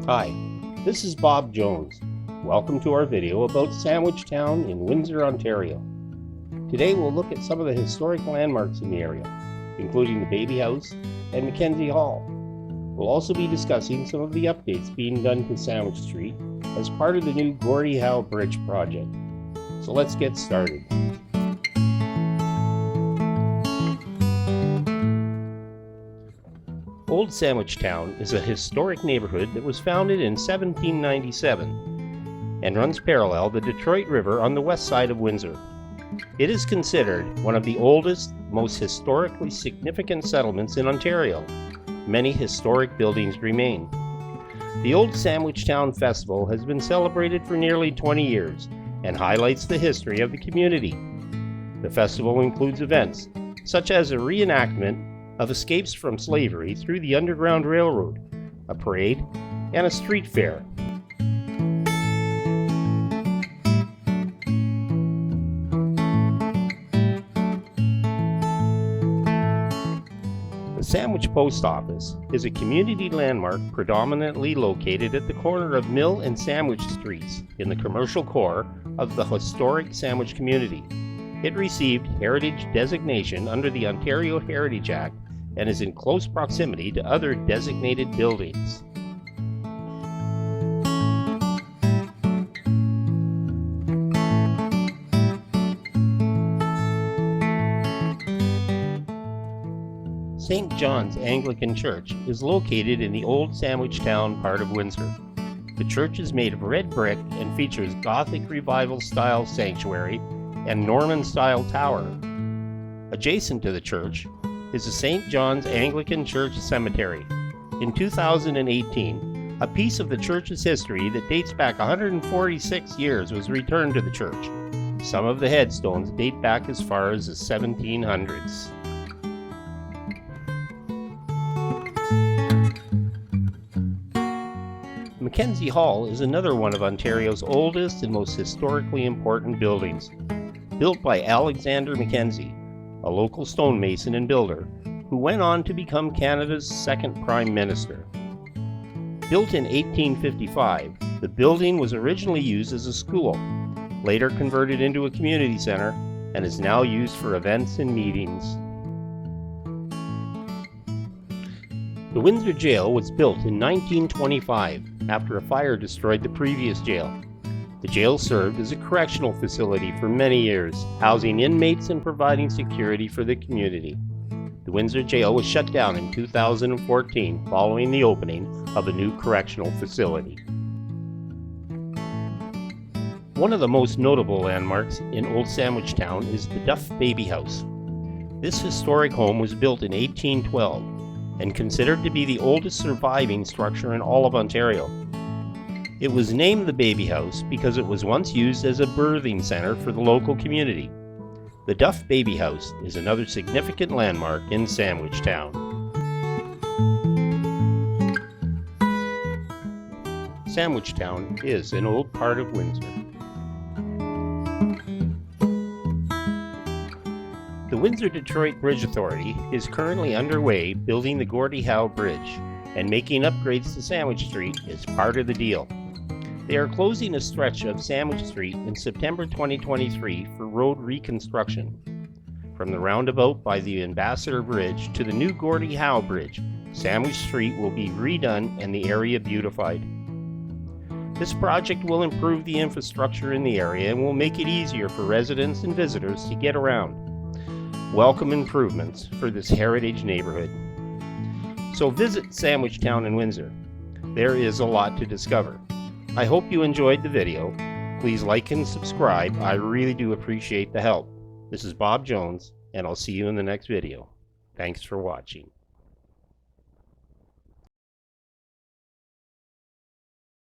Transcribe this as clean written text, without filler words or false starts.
Hi, this is Bob Jones. Welcome to our video about Sandwich Town in Windsor, Ontario. Today we'll look at some of the historic landmarks in the area, including the Baby House and McKenzie Hall. We'll also be discussing some of the updates being done to Sandwich Street as part of the new Gordie Howe Bridge project. So let's get started. Old Sandwich Town is a historic neighborhood that was founded in 1797 and runs parallel the Detroit River on the west side of Windsor. It is considered one of the oldest, most historically significant settlements in Ontario. Many historic buildings remain. The Old Sandwich Town Festival has been celebrated for nearly 20 years and highlights the history of the community. The festival includes events such as a reenactment of escapes from slavery through the Underground Railroad, a parade, and a street fair. The Sandwich Post Office is a community landmark predominantly located at the corner of Mill and Sandwich Streets in the commercial core of the historic Sandwich community. It received heritage designation under the Ontario Heritage Act and is in close proximity to other designated buildings. St. John's Anglican Church is located in the Old Sandwich Town part of Windsor. The church is made of red brick and features Gothic Revival style sanctuary and Norman style tower. Adjacent to the church is the St. John's Anglican Church Cemetery. In 2018, a piece of the church's history that dates back 146 years was returned to the church. Some of the headstones date back as far as the 1700s. McKenzie Hall is another one of Ontario's oldest and most historically important buildings. Built by Alexander Mackenzie, a local stonemason and builder, who went on to become Canada's second Prime Minister. Built in 1855, the building was originally used as a school, later converted into a community center, and is now used for events and meetings. The Windsor Jail was built in 1925 after a fire destroyed the previous jail. The jail served as a correctional facility for many years, housing inmates and providing security for the community. The Windsor Jail was shut down in 2014 following the opening of a new correctional facility. One of the most notable landmarks in Old Sandwich Town is the Duff Baby House. This historic home was built in 1812 and considered to be the oldest surviving structure in all of Ontario. It was named the Baby House because it was once used as a birthing center for the local community. The Duff Baby House is another significant landmark in Sandwich Town. Sandwich Town is an old part of Windsor. The Windsor-Detroit Bridge Authority is currently underway building the Gordie Howe Bridge, and making upgrades to Sandwich Street is part of the deal. They are closing a stretch of Sandwich Street in September 2023 for road reconstruction. From the roundabout by the Ambassador Bridge to the new Gordie Howe Bridge, Sandwich Street will be redone and the area beautified. This project will improve the infrastructure in the area and will make it easier for residents and visitors to get around. Welcome improvements for this heritage neighborhood. So visit Sandwich Town in Windsor. There is a lot to discover. I hope you enjoyed the video. Please like and subscribe. I really do appreciate the help. This is Bob Jones, and I'll see you in the next video. Thanks for watching.